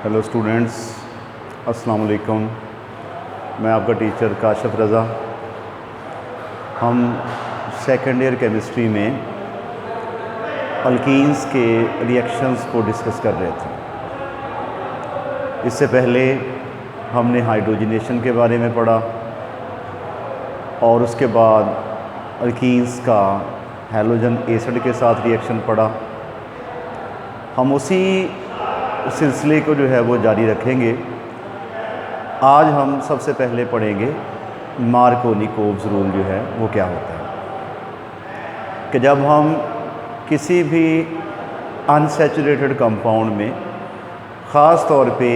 Hello students, अस्सलाम वालेकुम। मैं आपका टीचर काशिफ रज़ा। हम सेकेंड ईयर केमिस्ट्री में अल्कीन्स के रिएक्शंस को डिस्कस कर रहे थे। इससे पहले हमने हाइड्रोजनेशन के बारे में पढ़ा और उसके बाद अल्कीन्स का हैलोजन एसिड के साथ रिएक्शन पढ़ा। हम उसी सिलसिले को जो है वो जारी रखेंगे। आज हम सबसे पहले पढ़ेंगे मार्कोनी-कोव्स रूल जो है वो क्या होता है कि जब हम किसी भी अनसैचुरेटेड कंपाउंड में, ख़ास तौर पे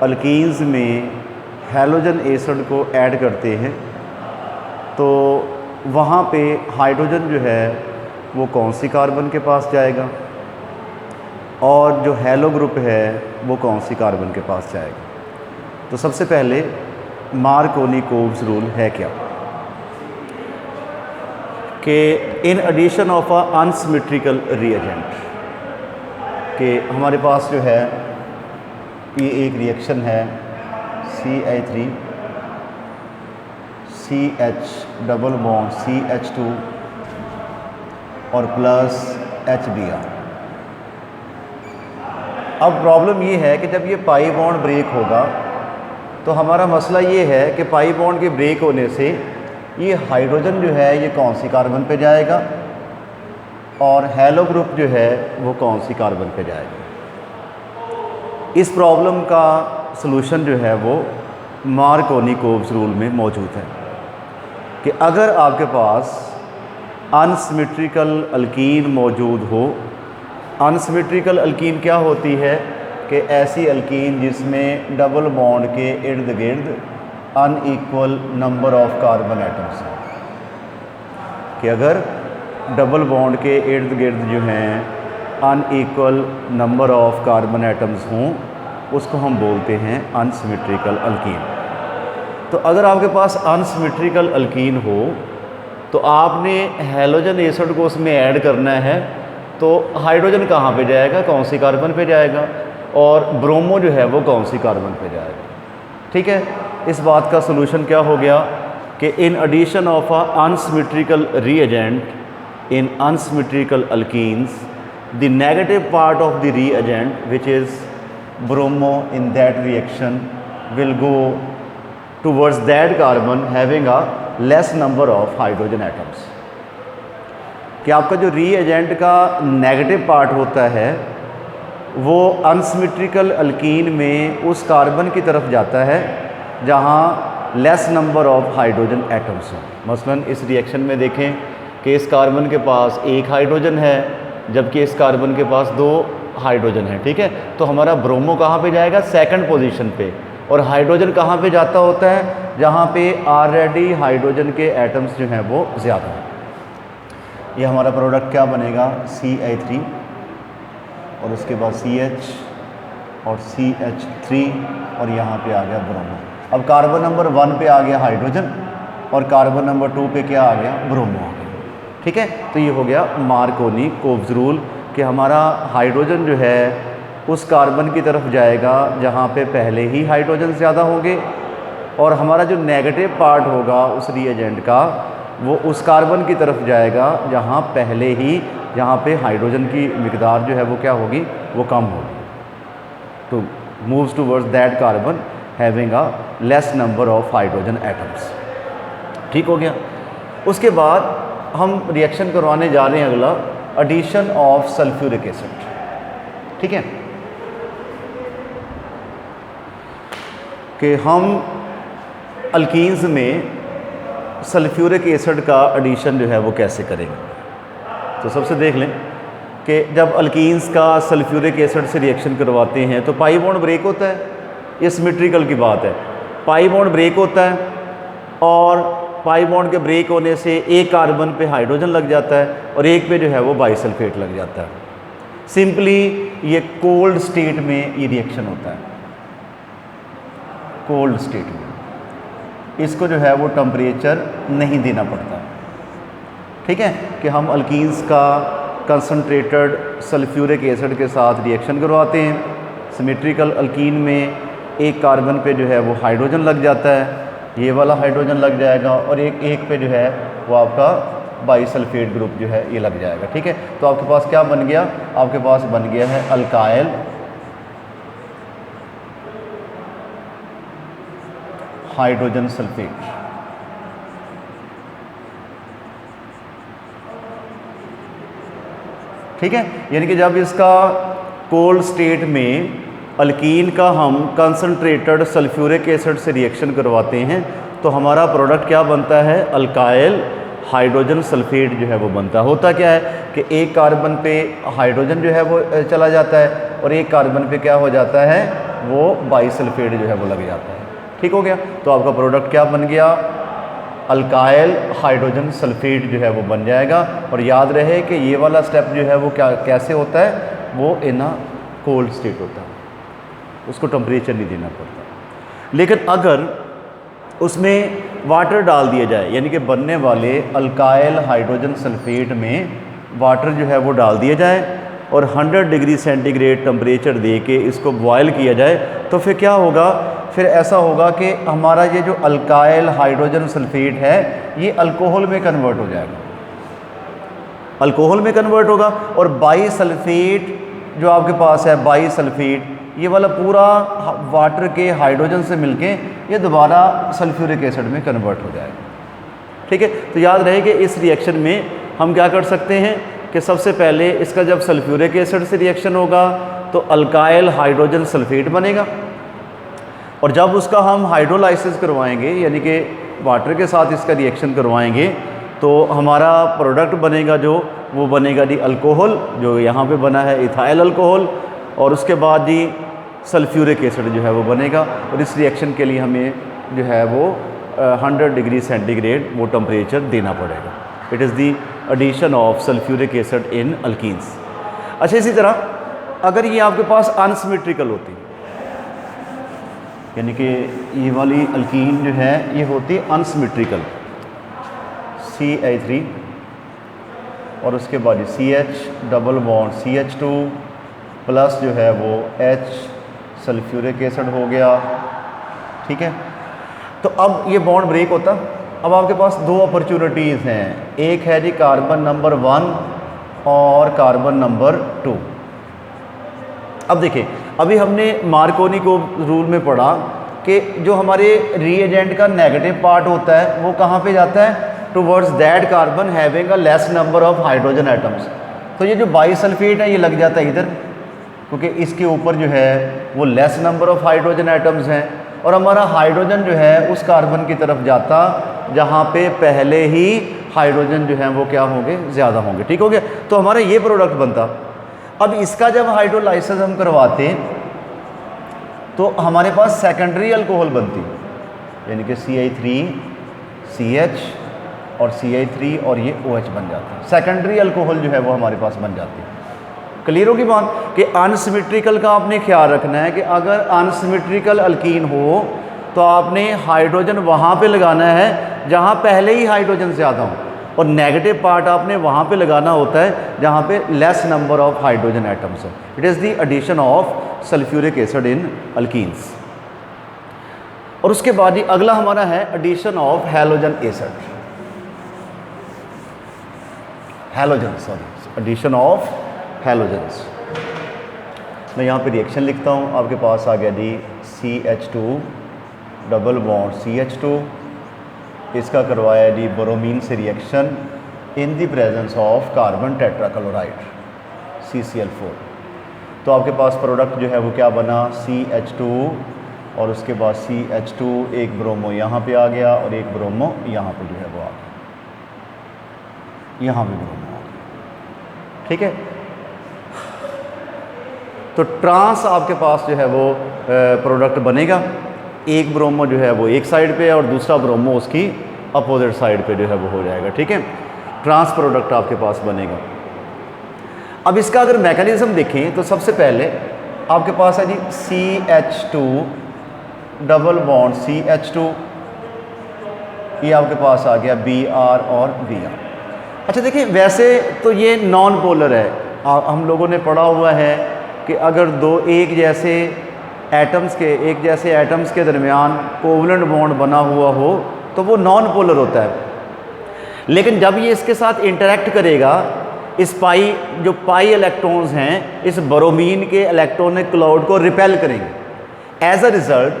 अल्कीन्स में हैलोजन एसिड को ऐड करते हैं तो वहाँ पे हाइड्रोजन जो है वो कौन सी कार्बन के पास जाएगा और जो हैलो ग्रुप है वो कौन सी कार्बन के पास जाएगा। तो सबसे पहले मार्कोनी-कोव्स रूल है क्या कि in addition of a unsymmetrical reagent कि हमारे पास जो है ये एक रिएक्शन है CH3 CH double bond CH2 और प्लस HBr। अब प्रॉब्लम ये है कि जब ये पाई बॉन्ड ब्रेक होगा तो हमारा मसला ये है कि पाई बॉन्ड के ब्रेक होने से ये हाइड्रोजन जो है ये कौन सी कार्बन पे जाएगा और हैलो ग्रुप जो है वो कौन सी कार्बन पे जाएगा। इस प्रॉब्लम का सलूशन जो है वो मार्कोनी-कोव्स रूल में मौजूद है कि अगर आपके पास अनसिमेट्रिकल अल्कीन मौजूद हो। अनसिमेट्रिकल अल्कीन क्या होती है कि ऐसी अल्कीन जिसमें डबल बॉन्ड के इर्द गिर्द unequal number of carbon atoms हैं कि अगर डबल बॉन्ड के इर्द गिर्द जो हैं unequal number of carbon atoms हों उसको हम बोलते हैं अनसिमेट्रिकल अल्कीन। तो अगर आपके पास अनसिमेट्रिकल अल्कीन हो तो आपने हैलोजन एसिड को उसमें ऐड करना है तो हाइड्रोजन कहाँ पे जाएगा, कौन सी कार्बन पे जाएगा और ब्रोमो जो है वो कौन सी कार्बन पे जाएगा। ठीक है, इस बात का सलूशन क्या हो गया कि in addition of a unsymmetrical reagent in unsymmetrical alkenes the negative part of the reagent which is bromo in that reaction will go towards that carbon having a less number of hydrogen atoms. कि आपका जो reagent का negative part होता है वो unsymmetrical alkyne में उस carbon की तरफ जाता है जहाँ less number of hydrogen atoms हों। मसलन इस रिएक्शन में देखें कि इस कार्बन के पास एक हाइड्रोजन है जबकि इस कार्बन के पास 2 हाइड्रोजन है। ठीक है, तो हमारा ब्रोमो कहाँ पे जाएगा, सेकंड पोजीशन पे। और हाइड्रोजन कहाँ पे जाता होता है, जहाँ पे ऑलरेडी हाइड्रोजन के एटम्स जो हैं वो ज़्यादा हैं। ये हमारा प्रोडक्ट क्या बनेगा, CH3 और उसके बाद CH और CH3 और यहाँ पे आ गया ब्रोमो। अब कार्बन नंबर 1 पे आ गया हाइड्रोजन और कार्बन नंबर 2 पे क्या आ गया, ब्रोमो आ गया। ठीक है, तो ये हो गया मार्कोनी-कोव्स रूल कि हमारा हाइड्रोजन जो है उस कार्बन की तरफ जाएगा जहाँ पे पहले ही हाइड्रोजन ज़्यादा होंगे और हमारा जो नेगेटिव पार्ट होगा उस रिएजेंट का वो उस कार्बन की तरफ जाएगा जहाँ पहले ही यहाँ पे हाइड्रोजन की मिकदार जो है वो क्या होगी, वो कम होगी। तो moves towards that carbon having a less number of hydrogen atoms. ठीक हो गया। उसके बाद हम रिएक्शन करवाने जा रहे हैं अगला, एडिशन ऑफ सल्फ्यूरिक एसिड। ठीक है, कि हम अल्कीन्स में सल्फ्यूरिक एसिड का एडिशन जो है वो कैसे करेंगे। तो सबसे देख लें कि जब अल्कीन्स का सल्फ्यूरिक एसिड से रिएक्शन करवाते हैं तो पाई बॉन्ड ब्रेक होता है। ये सिमेट्रिकल की बात है, पाई बॉन्ड ब्रेक होता है और पाई बॉन्ड के ब्रेक होने से एक कार्बन पे हाइड्रोजन लग जाता है और एक पे जो है वो बाइसल्फेट लग जाता है। सिंपली ये कोल्ड स्टेट में ये रिएक्शन होता है, कोल्ड स्टेट में इसको जो है वो टेम्परेचर नहीं देना पड़ता। ठीक है, कि हम अल्कीन्स का कंसनट्रेटेड सल्फ्यूरिक एसिड के साथ रिएक्शन करवाते हैं, सिमेट्रिकल अल्कीन में एक कार्बन पे जो है वो हाइड्रोजन लग जाता है, ये वाला हाइड्रोजन लग जाएगा, और एक पे जो है वो आपका बाईसल्फेट ग्रुप जो है ये लग जाएगा। ठीक है, तो आपके पास क्या बन गया, आपके पास बन गया है अल्काइल हाइड्रोजन सल्फेट। ठीक है, यानी कि जब इसका कोल्ड स्टेट में अल्कीन का हम कंसंट्रेटेड सल्फ्यूरिक एसिड से रिएक्शन करवाते हैं तो हमारा प्रोडक्ट क्या बनता है, अल्काइल हाइड्रोजन सल्फेट जो है वो बनता है। होता क्या है कि एक कार्बन पे हाइड्रोजन जो है वो चला जाता है और एक कार्बन पे क्या हो जाता है, वो बाईसल्फेट जो है वो लग जाता है। ठीक हो गया, तो आपका प्रोडक्ट क्या बन गया, अल्काइल हाइड्रोजन सल्फेट जो है वो बन जाएगा। और याद रहे कि ये वाला स्टेप जो है वो क्या कैसे होता है, वो इन अ कोल्ड स्टेट होता है, उसको टेम्परेचर नहीं देना पड़ता। लेकिन अगर उसमें वाटर डाल दिया जाए, यानी कि बनने वाले अल्काइल हाइड्रोजन सल्फेट में वाटर जो है वो डाल दिया जाए और 100 डिग्री सेंटीग्रेड टेम्परेचर दे के इसको बॉयल किया जाए, तो फिर क्या होगा, फिर ऐसा होगा कि हमारा ये जो अल्काइल हाइड्रोजन सल्फेट है ये अल्कोहल में कन्वर्ट हो जाएगा, अल्कोहल में कन्वर्ट होगा। और बाईसल्फेट जो आपके पास है, बाईसल्फेट ये वाला पूरा वाटर के हाइड्रोजन से मिलके ये दोबारा सल्फ्यूरिक एसिड में कन्वर्ट हो जाएगा। ठीक है, तो याद रहे कि इस रिएक्शन में हम क्या कर सकते हैं कि सबसे पहले इसका जब सल्फ्यूरिक एसिड से रिएक्शन होगा तो अल्काइल हाइड्रोजन सल्फेट बनेगा, और जब उसका हम हाइड्रोलाइसिस करवाएंगे यानी कि वाटर के साथ इसका रिएक्शन करवाएंगे तो हमारा प्रोडक्ट बनेगा जो वो बनेगा जी अल्कोहल, जो यहाँ पे बना है इथाइल अल्कोहल, और उसके बाद जी सल्फ्यूरिक एसिड जो है वो बनेगा। और इस रिएक्शन के लिए हमें जो है वो 100 डिग्री सेंटीग्रेड वो टेम्परेचर देना पड़ेगा। It is the addition of sulphuric acid in alkenes. अच्छा, इसी तरह अगर ये आपके पास अनसिमेट्रिकल होती, यानी कि ये वाली अल्कीन जो है ये होती है अनसिमेट्रिकल, CH3 और उसके बाद CH double bond CH2 plus जो है वो H सल्फ्यूरिक एसिड हो गया। ठीक है, तो अब ये बॉन्ड ब्रेक होता। अब आपके पास दो अपॉर्चुनिटीज़ हैं, एक है जी कार्बन नंबर 1 और कार्बन नंबर 2। अब देखिए, अभी हमने मार्कोनी को रूल में पढ़ा कि जो हमारे रिएजेंट का नेगेटिव पार्ट होता है वो कहाँ पे जाता है, towards that carbon having a less number of hydrogen atoms. तो ये जो बाईसल्फेट है ये लग जाता है इधर, क्योंकि इसके ऊपर जो है वो less number of hydrogen atoms हैं, और हमारा हाइड्रोजन जो है उस कार्बन की तरफ जाता जहाँ पे पहले ही हाइड्रोजन जो है वो क्या होंगे, ज़्यादा होंगे। ठीक हो गया, तो हमारा ये प्रोडक्ट बनता। अब इसका जब हाइड्रोलाइसिस हम करवाते तो हमारे पास सेकेंडरी अल्कोहल बनती, यानी कि CH3 CH और CH3 और ये OH बन जाता है। सेकेंडरी अल्कोहल जो है वो हमारे पास बन जाती है। क्लियर होगी बात कि अनसिमेट्रिकल का आपने ख्याल रखना है कि अगर अनसिमेट्रिकल अल्कीन हो तो आपने हाइड्रोजन वहाँ पे लगाना है जहाँ पहले ही हाइड्रोजन ज़्यादा हो, और नेगेटिव पार्ट आपने वहाँ पे लगाना होता है जहाँ पे less number of hydrogen atoms हो। It is the addition of sulphuric acid in alkenes. और उसके बाद ही अगला हमारा है addition of halogen acid, addition of halogens. मैं यहाँ पे रिएक्शन लिखता हूँ, आपके पास आ गया जी CH2 डबल बॉन्ड CH2, इसका करवाया जी ब्रोमीन से reaction in the presence of carbon tetrachloride CCl4। तो आपके पास प्रोडक्ट जो है वो क्या बना, CH2 और उसके बाद CH2, एक ब्रोमो यहाँ पे आ गया और एक ब्रोमो यहाँ पे जो है वो आ गया, यहाँ पे ब्रोमो आ गया। ठीक है, तो ट्रांस आपके पास जो है वो प्रोडक्ट बनेगा, एक ब्रोमो जो है वो एक साइड पे है और दूसरा ब्रोमो उसकी अपोजिट साइड पे जो है वो हो जाएगा। ठीक है, ट्रांस प्रोडक्ट आपके पास बनेगा। अब इसका अगर मैकेनिज्म देखें तो सबसे पहले आपके पास है जी CH2 डबल बॉन्ड CH2, ये आपके पास आ गया Br और Br। अच्छा देखिए, वैसे तो ये नॉन पोलर है, हम लोगों ने पढ़ा हुआ है कि अगर एक जैसे एटम्स के दरमियान कोवलेंट बॉन्ड बना हुआ हो तो वो नॉन पोलर होता है। लेकिन जब ये इसके साथ इंटरेक्ट करेगा, इस पाई इलेक्ट्रॉन्स हैं इस ब्रोमीन के इलेक्ट्रॉनिक क्लाउड को रिपेल करेंगे। एज अ रिज़ल्ट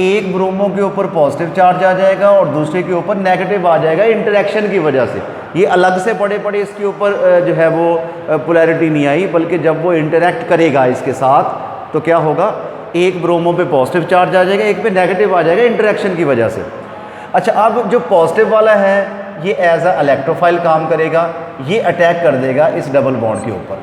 एक ब्रोमो के ऊपर पॉजिटिव चार्ज आ जाएगा और दूसरे के ऊपर नेगेटिव आ जाएगा इंटरेक्शन की वजह से। ये अलग से पड़े इसके ऊपर जो है वो पोलैरिटी नहीं आई, बल्कि जब वो इंटरेक्ट करेगा इसके साथ तो क्या होगा, एक ब्रोमो पे पॉजिटिव चार्ज आ जाएगा, एक पे नेगेटिव आ जाएगा इंटरेक्शन की वजह से। अच्छा, अब जो पॉजिटिव वाला है ये एज अ इलेक्ट्रोफाइल काम करेगा, ये अटैक कर देगा इस डबल बॉन्ड के ऊपर।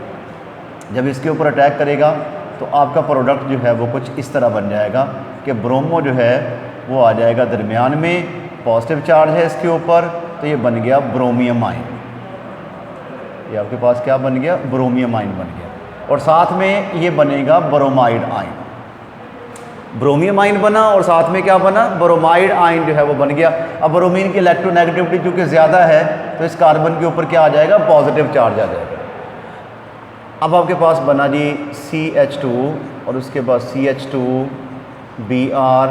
जब इसके ऊपर अटैक करेगा तो आपका प्रोडक्ट जो है वो कुछ इस तरह बन जाएगा कि ब्रोमो जो है वो आ जाएगा दरमियान में, पॉजिटिव चार्ज है इसके ऊपर, तो ये बन गया ब्रोमियम आयन। ये आपके पास क्या बन गया, ब्रोमियम आयन बन गया। और साथ में ये बनेगा ब्रोमाइड आयन। ब्रोमियम आयन बना और साथ में क्या बना, ब्रोमाइड आयन जो है वो बन गया। अब ब्रोमीन की इलेक्ट्रोनेगेटिविटी चूँकि ज़्यादा है तो इस कार्बन के ऊपर क्या आ जाएगा, पॉजिटिव चार्ज आ जाएगा। अब आपके पास बना जी CH2 और उसके बाद CH2Br,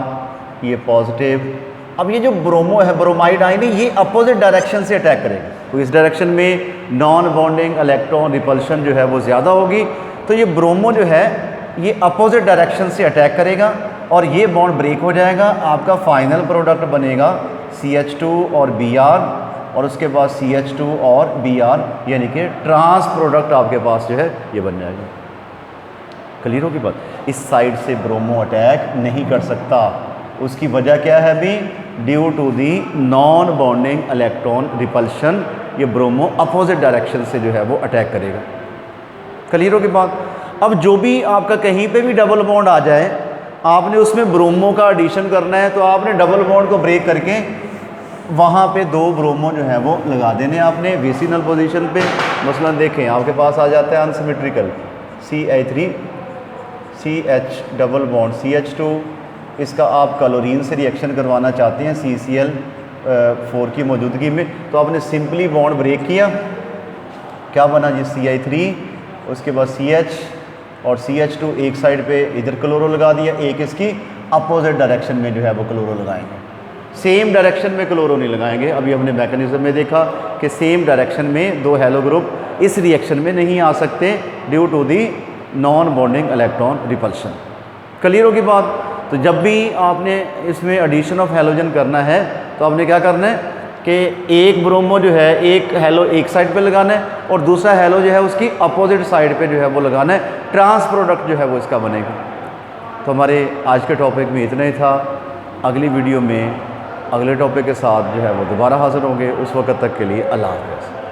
ये पॉजिटिव। अब ये जो ब्रोमो है, ब्रोमाइड आयन है, ये अपोजिट डायरेक्शन से अटैक करेगा। तो इस डायरेक्शन में नॉन बॉन्डिंग इलेक्ट्रॉन रिपल्शन जो है वो ज़्यादा होगी, तो ये ब्रोमो जो है ये अपोजिट डायरेक्शन से अटैक करेगा और ये बॉन्ड ब्रेक हो जाएगा। आपका फाइनल प्रोडक्ट बनेगा CH2 और Br और उसके बाद CH2 और Br, यानी कि ट्रांस प्रोडक्ट आपके पास जो है ये बन जाएगा। क्लियर होगी बात। इस साइड से ब्रोमो अटैक नहीं कर सकता, उसकी वजह क्या है अभी, due to the non bonding electron repulsion, ये ब्रोमो अपोजिट डायरेक्शन से जो है वो अटैक करेगा। क्लियर होगी बात। अब जो भी आपका कहीं पे भी डबल बॉन्ड आ जाए, आपने उसमें ब्रोमो का एडिशन करना है, तो आपने डबल बॉन्ड को ब्रेक करके वहाँ पे 2 ब्रोमो जो है वो लगा देने आपने विसिनल पोजीशन पे। मसलन देखें आपके पास आ जाता है unsymmetrical CH3 CH double bond CH2, इसका आप क्लोरीन से रिएक्शन करवाना चाहते हैं CCl4 की मौजूदगी में, तो आपने सिंपली बॉन्ड ब्रेक किया, क्या बना जी CI3, उसके बाद CH और CH2 एक साइड पे इधर क्लोरो लगा दिया, एक इसकी अपोजिट डायरेक्शन में जो है वो क्लोरो लगाएंगे। सेम डायरेक्शन में क्लोरो नहीं लगाएंगे। अभी हमने मैकेनिज्म में देखा कि सेम डायरेक्शन में 2 हैलो ग्रुप इस रिएक्शन में नहीं आ सकते due to the non bonding electron repulsion. Clear होगी बात। तो जब भी आपने इसमें एडिशन ऑफ हैलोजन करना है तो आपने क्या करना है कि एक ब्रोमो जो है एक हैलो एक साइड पे लगाना है और दूसरा हैलो जो है उसकी अपोजिट साइड पे जो है वो लगाना है, ट्रांस प्रोडक्ट जो है वो इसका बनेगा। तो हमारे आज के टॉपिक में इतना ही था। अगली वीडियो में अगले टॉपिक के साथ जो है वो दोबारा हाजिर होंगे। उस वक्त तक के लिए अल्लाह हाफ़िज़।